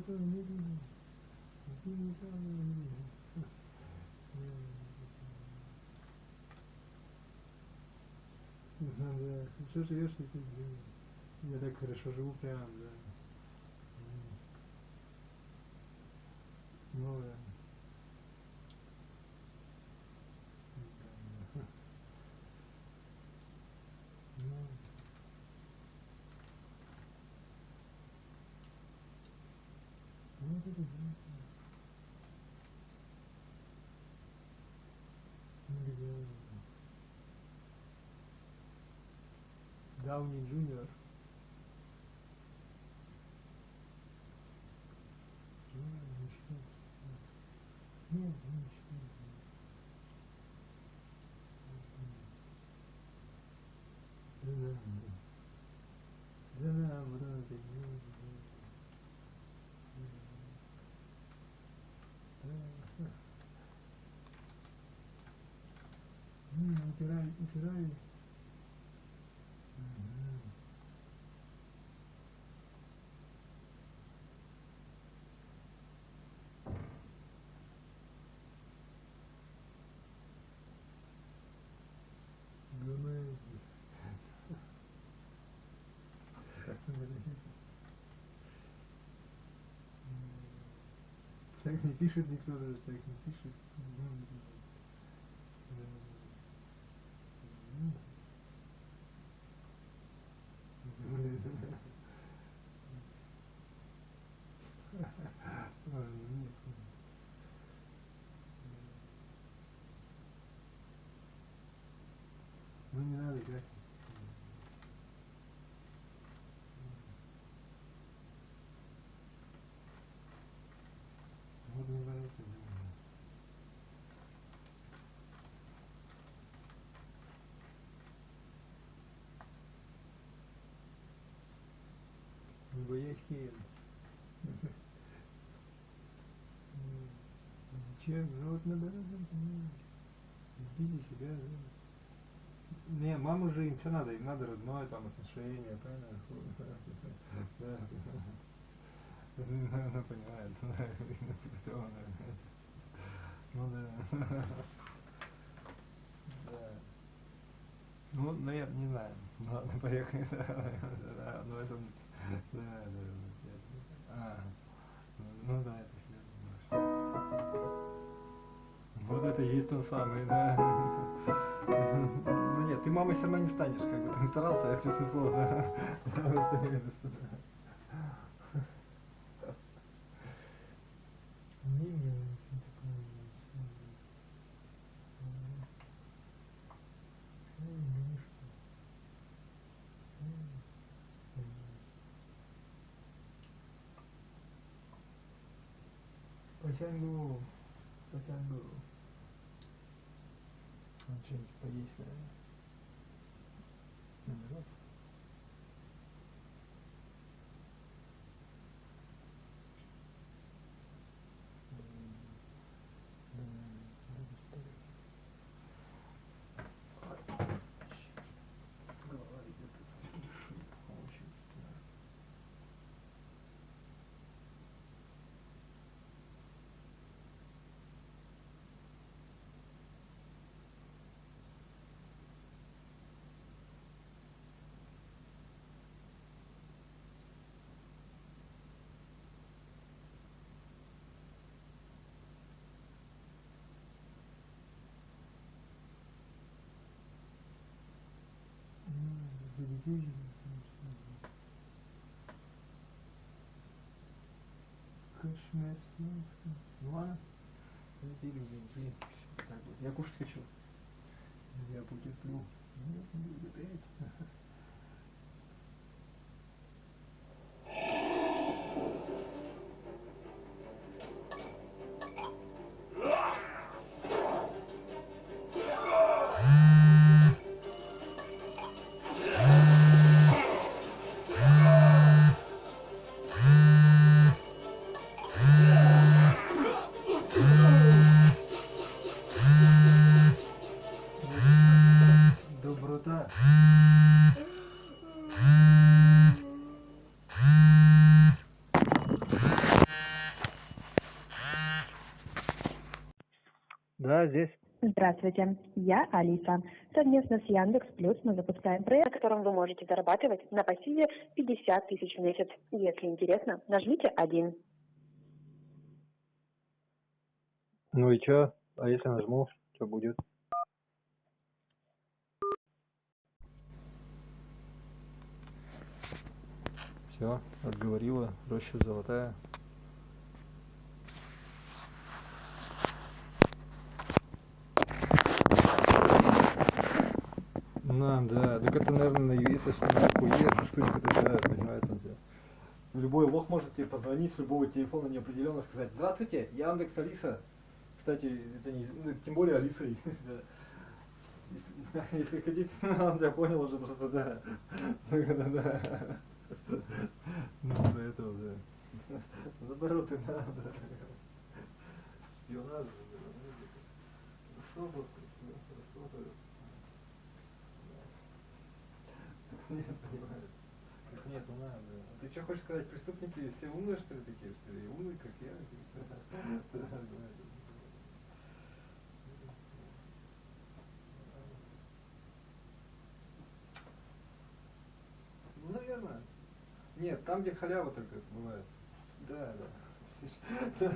этого не видно. Да, хорошо живешь, и ты живешь. Я так хорошо живу прям, да. Ну да. Ну, это Дауни Джуниор. Нет, ничего. Да, брат, утирай. Губаев. Так не пишет никто даже, так не пишет. Ну не надо играть. Вот не нравится. Не боясь Киева. Ничего, ну вот надо, любите себя. Не, маму же им что надо? Им надо родное, там, отношения, правильно? Да. Она понимает. Ну да. Да. Ну, я не знаю. Ну ладно, поехали. Да, ну это... Да. Ну да, это серьезно. Вот это и есть он самый, да. Ну нет, ты мамой все равно не станешь, как бы ты не старался, я честное слово, да. Просто не видно, что да. Не нравится такое. Потянгу. Он что-нибудь поесть, наверное. Вот. Кошмар. Ну ладно. Иди. Так вот. Я кушать хочу. Я потерплю. Нет, не буду опять. Доброта. Да, здесь. Здравствуйте, я Алиса. Совместно с Яндекс Плюс мы запускаем проект, на котором вы можете зарабатывать на пассиве 50 тысяч в месяц. Если интересно, нажмите 1. Ну и чё? А если нажму, что будет? Все, отговорила, роща золотая. Да, так это, наверное, это что эта штучка такая, понимаете, любой лох может тебе позвонить с любого телефона неопределенно сказать: здравствуйте, Яндекс Алиса. Кстати, это не, ну, тем более Алисой. Если хотите, я понял уже просто, да. Да. Ну, до этого, да. Наоборот, и надо. Шпионаж. Нет, понимаю. Как нет, ну надо. А ты что хочешь сказать, преступники все умные, что ли, такие, что ли? Умные, как я? Ну, наверное. Нет, там, где халява только бывает. Да. Да.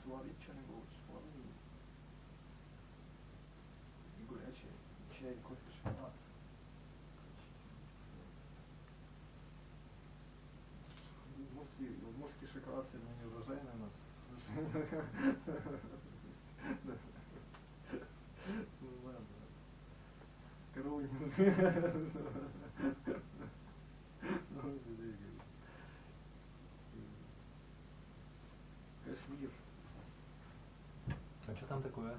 Сварить что-нибудь, сварить. Горячий чай, кофе, шоколад. Морский шоколад сегодня не урожайный у нас. Ну ладно. Корову не Кашмир. А что там такое?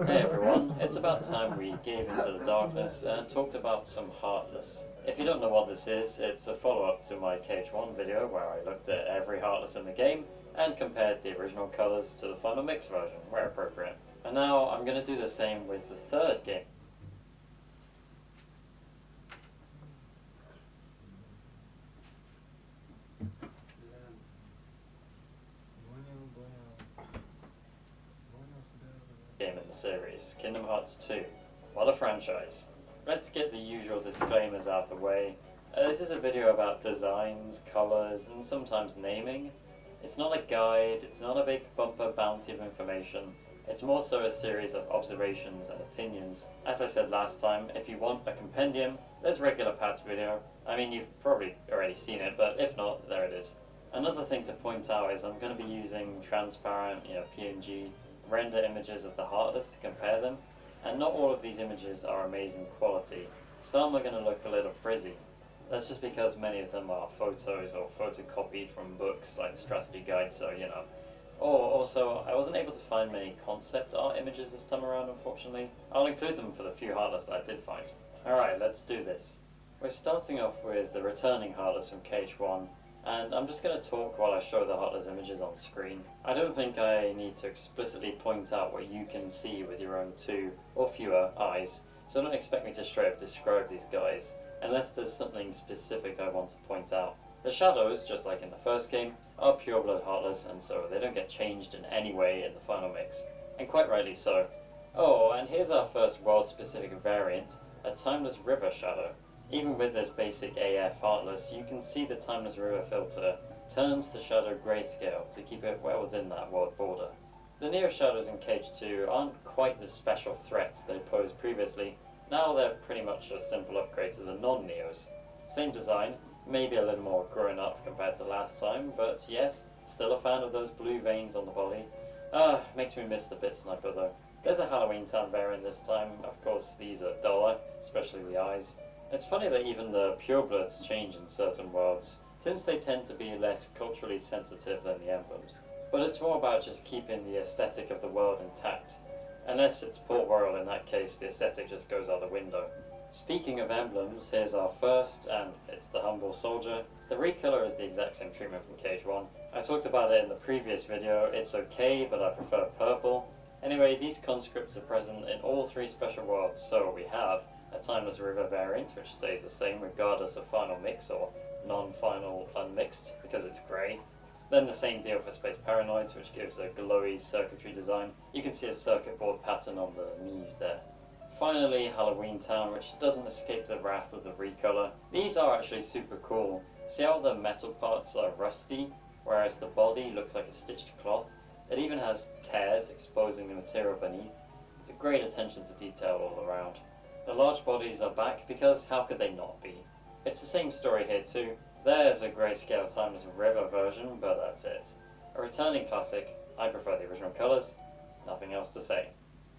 Hey everyone, it's about time we gave into the darkness and talked about some Heartless. If you don't know what this is, it's a follow-up to my KH1 video where I looked at every Heartless in the game and compared the original colours to the final mix version, where appropriate. And now I'm going to do the same with the third game. Game in the series, Kingdom Hearts 2. What a franchise. Let's get the usual disclaimers out of the way. This is a video about designs, colours, and sometimes naming. It's not a guide, it's not a big bumper bounty of information. It's more so a series of observations and opinions. As I said last time, if you want a compendium, there's regular Pat's video. I mean, you've probably already seen it, but if not, there it is. Another thing to point out is I'm going to be using transparent, PNG render images of the Heartless to compare them, and not all of these images are amazing quality. Some are going to look a little frizzy. That's just because many of them are photos or photocopied from books like the strategy guide, so Or also, I wasn't able to find many concept art images this time around, unfortunately. I'll include them for the few Heartless that I did find. Alright, let's do this. We're starting off with the returning Heartless from KH1, and I'm just going to talk while I show the Heartless images on screen. I don't think I need to explicitly point out what you can see with your own 2 or fewer eyes, so don't expect me to straight up describe these guys, unless there's something specific I want to point out. The shadows, just like in the first game, are pureblood Heartless, and so they don't get changed in any way in the final mix, and quite rightly so. Oh, and here's our first world-specific variant, a Timeless River shadow. Even with this basic AF Heartless, you can see the Timeless River filter turns the shadow grayscale to keep it well within that world border. The Neo shadows in KH2 aren't quite the special threats they posed previously. Now they're pretty much a simple upgrade to the non-Neos. Same design, maybe a little more grown up compared to last time, but yes, still a fan of those blue veins on the body. Makes me miss the Bit Sniper though. There's a Halloween Town variant this time. Of course, these are duller, especially the eyes. It's funny that even the purebloods change in certain worlds, since they tend to be less culturally sensitive than the emblems. But it's more about just keeping the aesthetic of the world intact. Unless it's Port Royal, in that case the aesthetic just goes out the window. Speaking of emblems, here's our first, and it's the humble soldier. The recolor is the exact same treatment from Cage 1. I talked about it in the previous video. It's okay, but I prefer purple. Anyway, these conscripts are present in all three special worlds, so we have a Timeless River variant, which stays the same regardless of final mix or non-final unmixed, because it's grey. Then the same deal for Space Paranoids, which gives a glowy circuitry design. You can see a circuit board pattern on the knees there. Finally, Halloween Town, which doesn't escape the wrath of the recolor. These are actually super cool. See how the metal parts are rusty, whereas the body looks like a stitched cloth? It even has tears exposing the material beneath. It's a great attention to detail all around. The large bodies are back because how could they not be? It's the same story here too. There's a grayscale Timeless River version, but that's it. A returning classic. I prefer the original colours. Nothing else to say.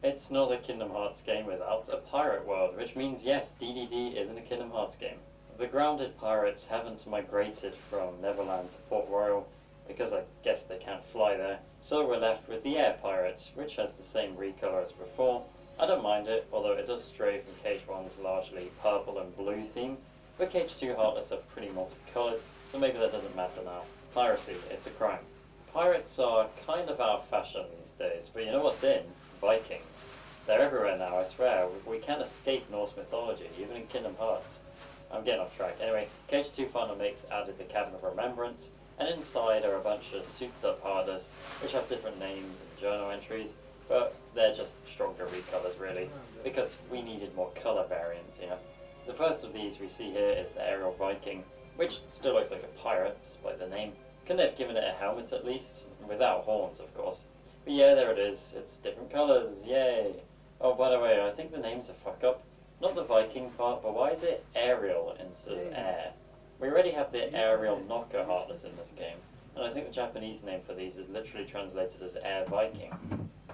It's not a Kingdom Hearts game without a pirate world, which means yes, DDD isn't a Kingdom Hearts game. The grounded pirates haven't migrated from Neverland to Port Royal, because I guess they can't fly there, so we're left with the air pirates, which has the same recolor as before. I don't mind it, although it does stray from Cage 1's largely purple and blue theme, but Cage 2 Heartless are pretty multicolored, so maybe that doesn't matter now. Piracy, it's a crime. Pirates are kind of out of fashion these days, but you know what's in? Vikings. They're everywhere now, I swear. We can't escape Norse mythology, even in Kingdom Hearts. I'm getting off track. Anyway, Cage 2 Final Mix added the Cabin of Remembrance, and inside are a bunch of souped up Heartless, which have different names and journal entries, but they're just stronger recolors really, because we needed more color variants here. The first of these we see here is the Aerial Viking, which still looks like a pirate, despite the name. Couldn't they have given it a helmet at least? Without horns, of course. But yeah, there it is. It's different colors, yay! Oh, by the way, I think the name's a fuck up. Not the Viking part, but why is it Aerial instead of Air? We already have the Aerial Knocker Heartless in this game, and I think the Japanese name for these is literally translated as Air Viking.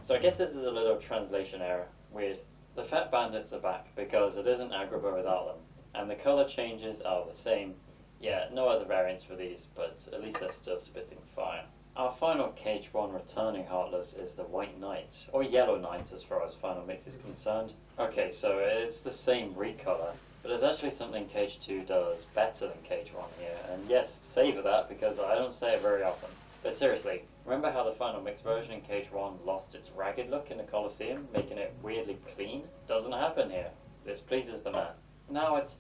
So I guess this is a little translation error. Weird. The Fat Bandits are back, because it isn't Agrabah without them, and the color changes are the same. Yeah, no other variants for these, but at least they're still spitting fire. Our final Cage 1 returning Heartless is the White Knight, or Yellow Knight as far as Final Mix is concerned. Okay, so it's the same recolor, but there's actually something Cage 2 does better than Cage 1 here, and yes, savour that because I don't say it very often. But seriously, remember how the Final Mix version in Cage 1 lost its ragged look in the Colosseum, making it weirdly clean? Doesn't happen here. This pleases the man. Now it's...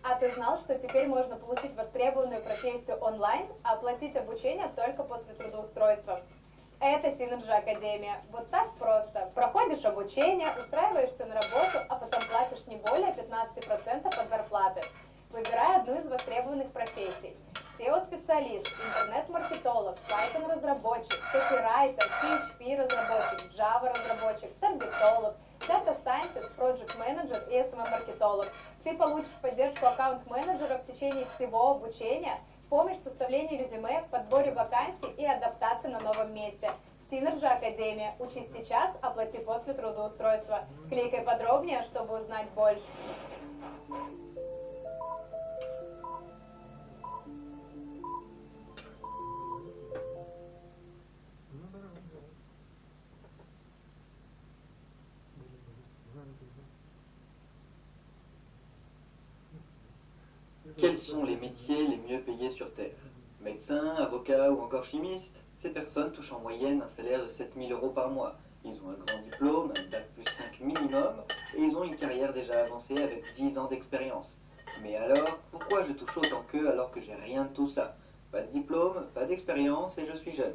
А ты знал, что теперь можно получить востребованную профессию онлайн, а оплатить обучение только после трудоустройства? Это Синерджи Академия. Вот так просто. Проходишь обучение, устраиваешься на работу, а потом платишь не более 15% от зарплаты. Выбирай одну из востребованных профессий. SEO-специалист, интернет-маркетолог, Python-разработчик, копирайтер, PHP-разработчик, Java-разработчик, таргетолог, Data Scientist, Project Manager и SMM-маркетолог. Ты получишь поддержку аккаунт-менеджера в течение всего обучения, помощь в составлении резюме, подборе вакансий и адаптации на новом месте. Синерджи Академия. Учись сейчас, оплати после трудоустройства. Кликай подробнее, чтобы узнать больше. Quels sont les métiers les mieux payés sur Terre? Médecin, avocat ou encore chimiste? Ces personnes touchent en moyenne un salaire de 7 000 € par mois. Ils ont un grand diplôme, un bac plus 5 minimum, et ils ont une carrière déjà avancée avec 10 ans d'expérience. Mais alors, pourquoi je touche autant qu'eux alors que j'ai rien de tout ça? Pas de diplôme, pas d'expérience et je suis jeune.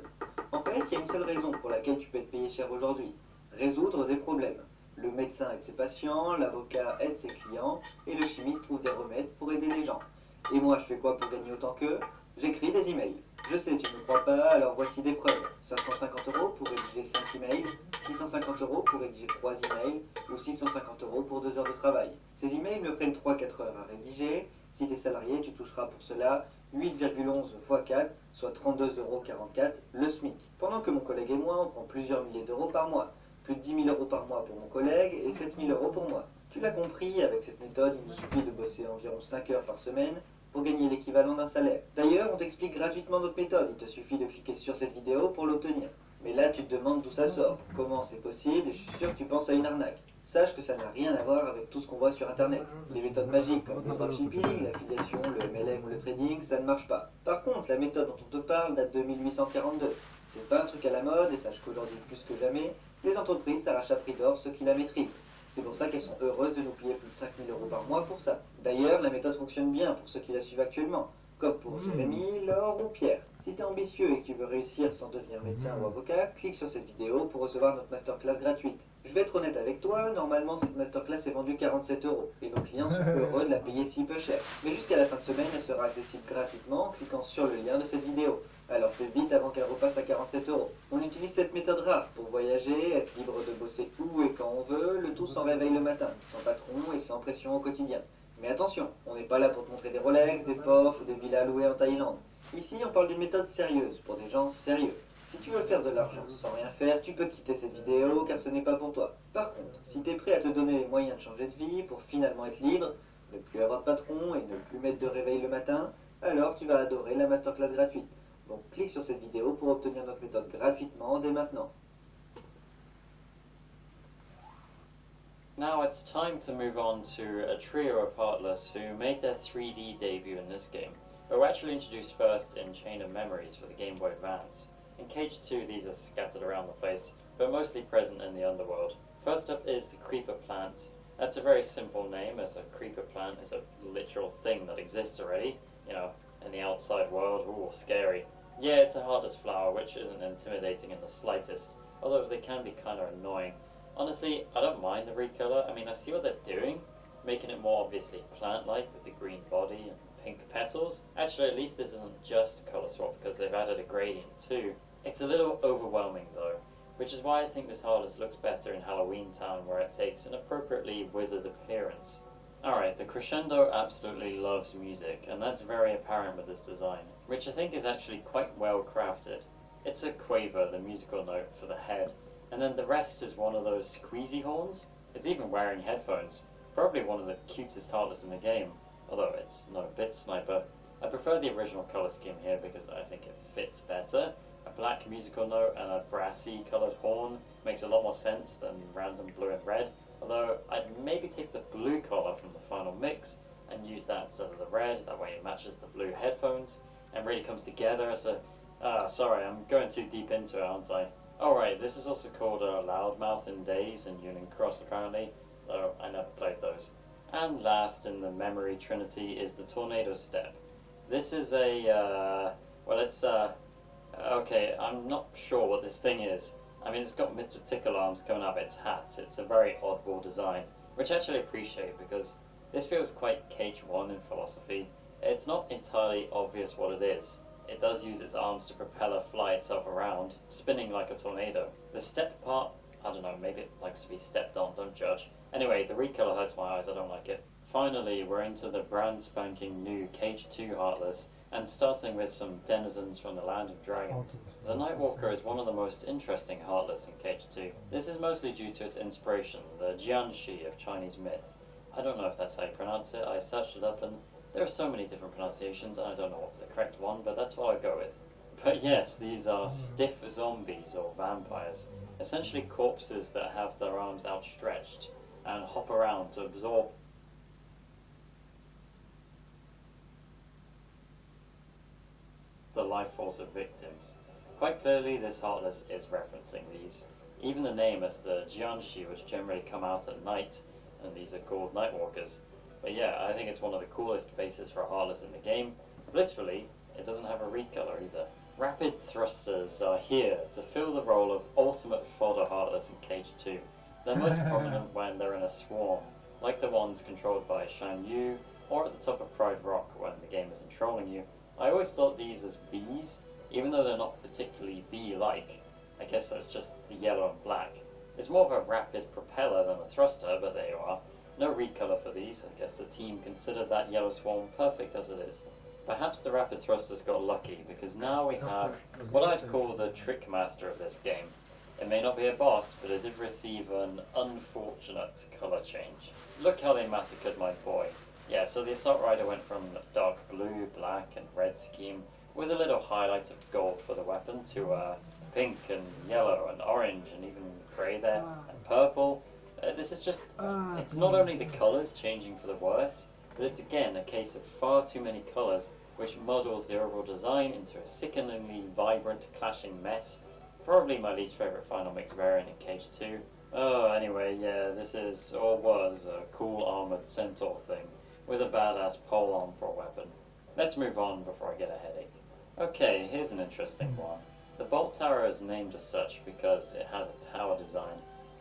En fait, il y a une seule raison pour laquelle tu peux être payé cher aujourd'hui. Résoudre des problèmes. Le médecin aide ses patients, l'avocat aide ses clients, et le chimiste trouve des remèdes pour aider les gens. Et moi, je fais quoi pour gagner autant qu'eux? J'écris des emails. Je sais, tu ne me crois pas, alors voici des preuves. 550 € pour rédiger 5 emails, 650 € pour rédiger 3 emails, ou 650 € pour 2 heures de travail. Ces emails me prennent 3-4 heures à rédiger. Si tu es salarié, tu toucheras pour cela 8,11 x 4, soit 32,44 € le SMIC. Pendant que mon collègue et moi, on prend plusieurs milliers d'euros par mois. Plus de 10 000 € par mois pour mon collègue et 7 000 € pour moi. Tu l'as compris, avec cette méthode, il nous suffit de bosser environ 5 heures par semaine pour gagner l'équivalent d'un salaire. D'ailleurs, on t'explique gratuitement notre méthode, il te suffit de cliquer sur cette vidéo pour l'obtenir. Mais là, tu te demandes d'où ça sort, comment c'est possible, et je suis sûr que tu penses à une arnaque. Sache que ça n'a rien à voir avec tout ce qu'on voit sur internet. Les méthodes magiques comme le dropshipping, l'affiliation, le MLM ou le trading, ça ne marche pas. Par contre, la méthode dont on te parle date de 1842. C'est pas un truc à la mode, et sache qu'aujourd'hui plus que jamais, les entreprises s'arrachent à prix d'or ceux qui la maîtrisent. C'est pour ça qu'elles sont heureuses de nous payer plus de 5 000 € par mois pour ça. D'ailleurs, la méthode fonctionne bien pour ceux qui la suivent actuellement, comme pour Jérémy, Laure ou Pierre. Si tu es ambitieux et que tu veux réussir sans devenir médecin ou avocat, clique sur cette vidéo pour recevoir notre masterclass gratuite. Je vais être honnête avec toi, normalement cette masterclass est vendue 47 € et nos clients sont heureux de la payer si peu cher. Mais jusqu'à la fin de semaine, elle sera accessible gratuitement en cliquant sur le lien de cette vidéo. Alors fais vite avant qu'elle repasse à 47 €. On utilise cette méthode rare pour voyager, être libre de bosser où et quand on veut, le tout sans réveil le matin, sans patron et sans pression au quotidien. Mais attention, on n'est pas là pour te montrer des Rolex, des Porsche ou des villas louées en Thaïlande. Ici, on parle d'une méthode sérieuse, pour des gens sérieux. Si tu veux faire de l'argent sans rien faire, tu peux quitter cette vidéo car ce n'est pas pour toi. Par contre, si tu es prêt à te donner les moyens de changer de vie pour finalement être libre, ne plus avoir de patron et ne plus mettre de réveil le matin, alors tu vas adorer la masterclass gratuite. Donc clique sur cette vidéo pour obtenir notre méthode gratuitement dès maintenant. Now it's time to move on to a trio of Heartless who made their 3D debut in this game, but were actually introduced first in Chain of Memories for the Game Boy Advance. In Cage 2 these are scattered around the place, but mostly present in the underworld. First up is the Creeper Plant. That's a very simple name, as a creeper plant is a literal thing that exists already, you know, in the outside world. Ooh, scary. Yeah, it's a Heartless flower, which isn't intimidating in the slightest, although they can be kind of annoying. Honestly, I don't mind the recolor. I mean, I see what they're doing, making it more obviously plant-like with the green body and pink petals. Actually, at least this isn't just color swap because they've added a gradient too. It's a little overwhelming though, which is why I think this Heartless looks better in Halloween Town, where it takes an appropriately withered appearance. Alright, the Crescendo absolutely loves music, and that's very apparent with this design, which I think is actually quite well crafted. It's a quaver, the musical note, for the head, and then the rest is one of those squeezy horns. It's even wearing headphones. Probably one of the cutest Heartless in the game, although it's no bit sniper. I prefer the original colour scheme here because I think it fits better. A black musical note and a brassy coloured horn makes a lot more sense than random blue and red, although I'd maybe take the blue colour from the final mix and use that instead of the red, that way it matches the blue headphones and really comes together as a... sorry, I'm going too deep into it, aren't I? Alright, this is also called Loudmouth in Days and Union Cross apparently, though I never played those. And last in the memory trinity is the Tornado Step. This is a, well it's, okay, I'm not sure what this thing is. I mean, it's got Mr. Tickle Arms coming out of its hat. It's a very oddball design, which I actually appreciate because this feels quite Cage 1 in philosophy. It's not entirely obvious what it is. It does use its arms to propel or fly itself around, spinning like a tornado. The step part, I don't know, maybe it likes to be stepped on, don't judge. Anyway, the recolor hurts my eyes, I don't like it. Finally, we're into the brand spanking new Cage 2 Heartless, and starting with some denizens from the Land of Dragons. The Nightwalker is one of the most interesting Heartless in Cage 2. This is mostly due to its inspiration, the Jianxi of Chinese myth. I don't know if that's how you pronounce it, I searched it up and there are so many different pronunciations and I don't know what's the correct one, but that's what I go with. But yes, these are stiff zombies or vampires, essentially corpses that have their arms outstretched and hop around to absorb the life force of victims. Quite clearly this Heartless is referencing these. Even the name as the Jianxi, which generally come out at night, and these are called Nightwalkers. But yeah, I think it's one of the coolest bases for a Heartless in the game. Blissfully, it doesn't have a recolor either. Rapid thrusters are here to fill the role of ultimate fodder Heartless in Cage 2. They're most prominent when they're in a swarm, like the ones controlled by Shan Yu, or at the top of Pride Rock when the game isn't trolling you. I always thought these as bees, even though they're not particularly bee-like. I guess that's just the yellow and black. It's more of a rapid propeller than a thruster, but there you are. No recolor for these. I guess the team considered that yellow swarm perfect as it is. Perhaps the rapid thrusters got lucky, because now we have what I'd call the trick master of this game. It may not be a boss, but it did receive an unfortunate color change. Look how they massacred my boy. Yeah, so the Assault Rider went from dark blue, black, and red scheme with a little highlight of gold for the weapon to pink and yellow and orange and even grey there and purple. This is just, it's not only the colours changing for the worse, but it's again a case of far too many colours which muddles the overall design into a sickeningly vibrant clashing mess. Probably my least favourite Final Mix variant in Cage 2. Oh, anyway, yeah, this is, or was, a cool armoured centaur thing with a badass polearm for a weapon. Let's move on before I get a headache. Okay, here's an interesting one. The bolt tower is named as such because it has a tower design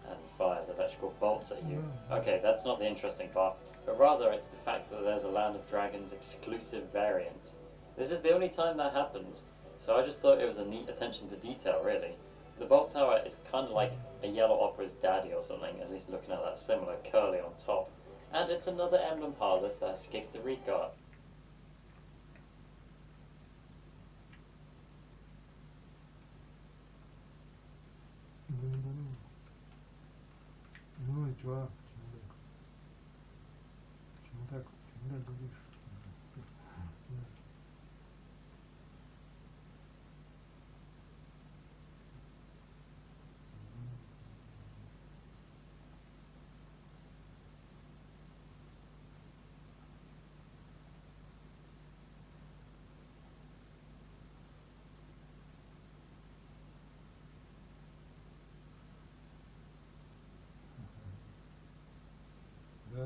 and fires electrical bolts at you. Okay, that's not the interesting part, but rather it's the fact that there's a Land of Dragons exclusive variant. This is the only time that happens, so I just thought it was a neat attention to detail, really. The bolt tower is kind of like a Yellow Opera's daddy or something, at least looking at that similar curly on top. And it's another emblem Heartless that escaped the recard. Ну и чё? Почему так говоришь?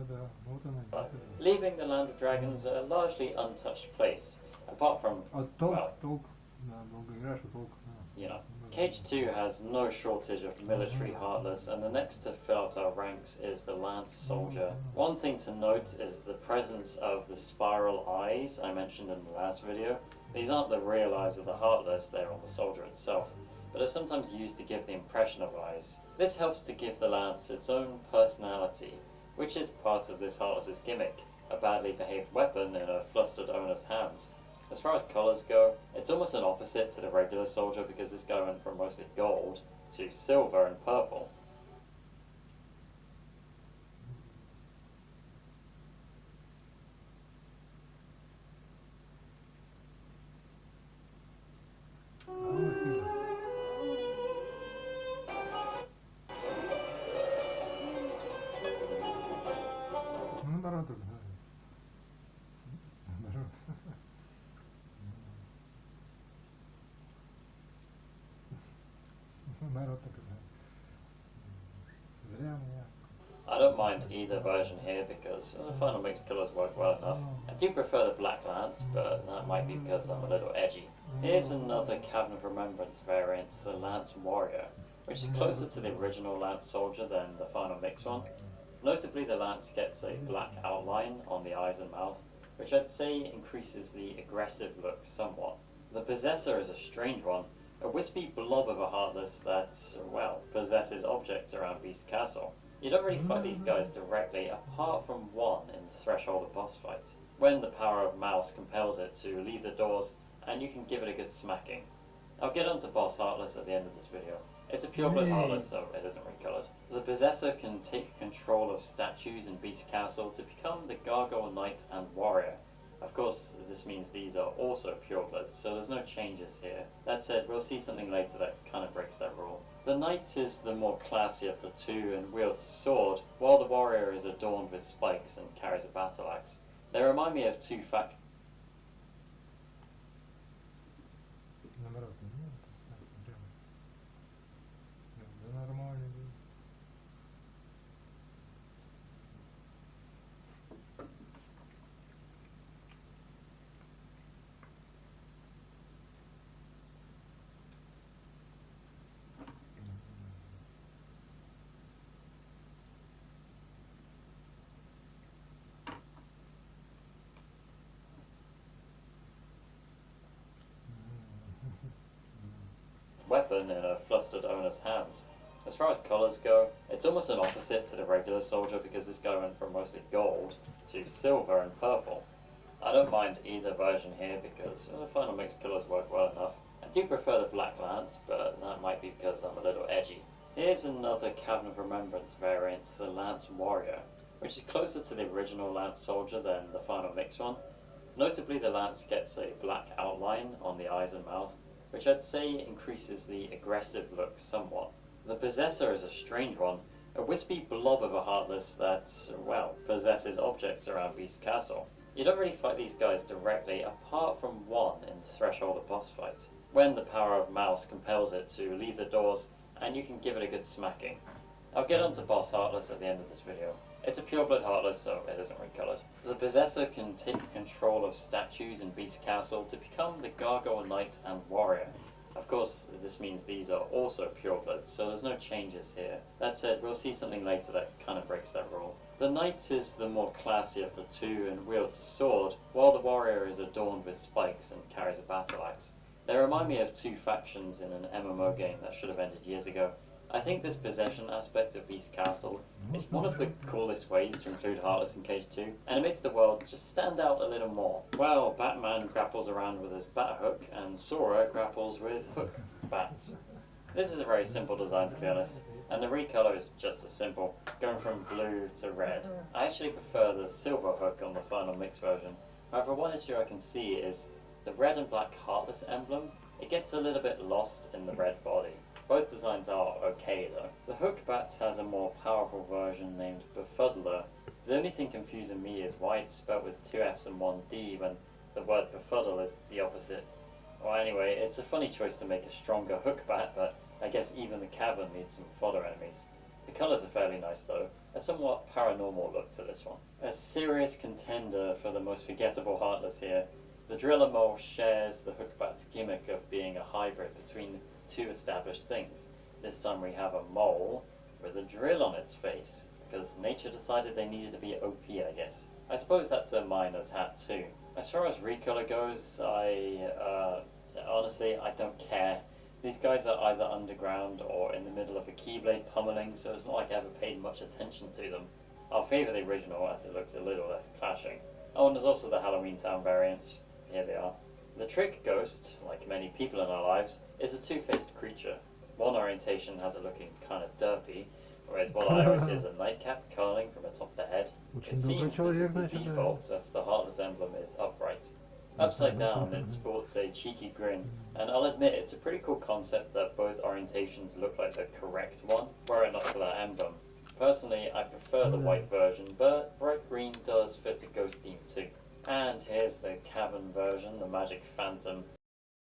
Да, вот она. Leaving the Land of Dragons a largely untouched place, apart from, well, Толк. Да, долго играешь, и толк. you know, Cage 2 has no shortage of military Heartless, and the next to fill out our ranks is the Lance Soldier. One thing to note is the presence of the spiral eyes I mentioned in the last video. These aren't the real eyes of the Heartless, they're on the soldier itself, but are sometimes used to give the impression of eyes. This helps to give the Lance its own personality, which is part of this Heartless's gimmick, a badly behaved weapon in a flustered owner's hands. As far as colours go, it's almost an opposite to the regular soldier because this guy went from mostly gold to silver and purple. Ну, Маратов, да. Народ. Народ так, да. Зря меня. I don't mind either version here because the Final Mix colours work well enough. I do prefer the Black Lance, but that might be because I'm a little edgy. Here's another Cavern of Remembrance variant, the Lance Warrior, which is closer to the original Lance Soldier than the Final Mix one. Notably, the Lance gets a black outline on the eyes and mouth, which I'd say increases the aggressive look somewhat. The Possessor is a strange one, a wispy blob of a Heartless that, well, possesses objects around Beast Castle. You don't really fight these guys directly, apart from one in the Threshold boss fight, when the power of Mouse compels it to leave the doors, and you can give it a good smacking. I'll get onto Boss Heartless at the end of this video. It's a pureblood Heartless, so it isn't recoloured. The Possessor can take control of statues in Beast Castle to become the Gargoyle Knight and Warrior. Of course, this means these are also purebloods, so there's no changes here. That said, we'll see something later that kind of breaks that rule. The Knight is the more classy of the two and wields a sword, while the Warrior is adorned with spikes and carries a battle axe. They remind me of two factions. Наоборот, ну, так, прям. Да нормально. Weapon in a flustered owner's hands. As far as colours go, it's almost an opposite to the regular soldier because this guy went from mostly gold to silver and purple. I don't mind either version here because the Final Mix colours work well enough. I do prefer the Black Lance, but that might be because I'm a little edgy. Here's another Cavern of Remembrance variant, the Lance Warrior, which is closer to the original Lance Soldier than the final mix one. Notably, the Lance gets a black outline on the eyes and mouth, which I'd say increases the aggressive look somewhat. The Possessor is a strange one, a wispy blob of a Heartless that, well, possesses objects around Beast Castle. You don't really fight these guys directly, apart from one in the Threshold boss fight, when the power of Mouse compels it to leave the doors, and you can give it a good smacking. I'll get onto Boss Heartless at the end of this video. It's a pureblood Heartless, so it isn't recolored. The Possessor can take control of statues in Beast Castle to become the Gargoyle Knight and Warrior. Of course, this means these are also purebloods, so there's no changes here. That said, we'll see something later that kind of breaks that rule. The Knight is the more classy of the two and wields a sword, while the Warrior is adorned with spikes and carries a battle axe. They remind me of two factions in an MMO game that should have ended years ago. I think this possession aspect of Beast Castle is one of the coolest ways to include Heartless in Cage 2, and it makes the world just stand out a little more. Well, Batman grapples around with his bat hook, and Sora grapples with hook bats. This is a very simple design, to be honest, and the recolor is just as simple, going from blue to red. I actually prefer the silver hook on the final mix version. However, one issue I can see is the red and black Heartless emblem. It gets a little bit lost in the red body. Both designs are okay though. The hook bat has a more powerful version named Befuddler. The only thing confusing me is why it's spelled with 2 F's and 1 D when the word befuddle is the opposite. Well, anyway, it's a funny choice to make a stronger hook bat, but I guess even the cavern needs some fodder enemies. The colours are fairly nice though, a somewhat paranormal look to this one. A serious contender for the most forgettable Heartless here. The Driller Mole shares the hook bat's gimmick of being a hybrid between two established things. This time we have a mole with a drill on its face, because nature decided they needed to be OP, I guess. I suppose that's a miner's hat too. As far as recolor goes, honestly, I don't care. These guys are either underground or in the middle of a Keyblade pummeling, so it's not like I ever paid much attention to them. I'll favour the original as it looks a little less clashing. Oh, and there's also the Halloween Town variants. Here they are. The Trick Ghost, like many people in our lives, is a two-faced creature. One orientation has it looking kind of derpy, whereas what I always see is a nightcap curling from atop the head. It seems this is the default, as the Heartless emblem is upright. Upside down, it sports a cheeky grin, and I'll admit it's a pretty cool concept that both orientations look like the correct one, were it not for that emblem. Personally, I prefer the white version, but bright green does fit a ghost theme too. And here's the cavern version, the Magic Phantom.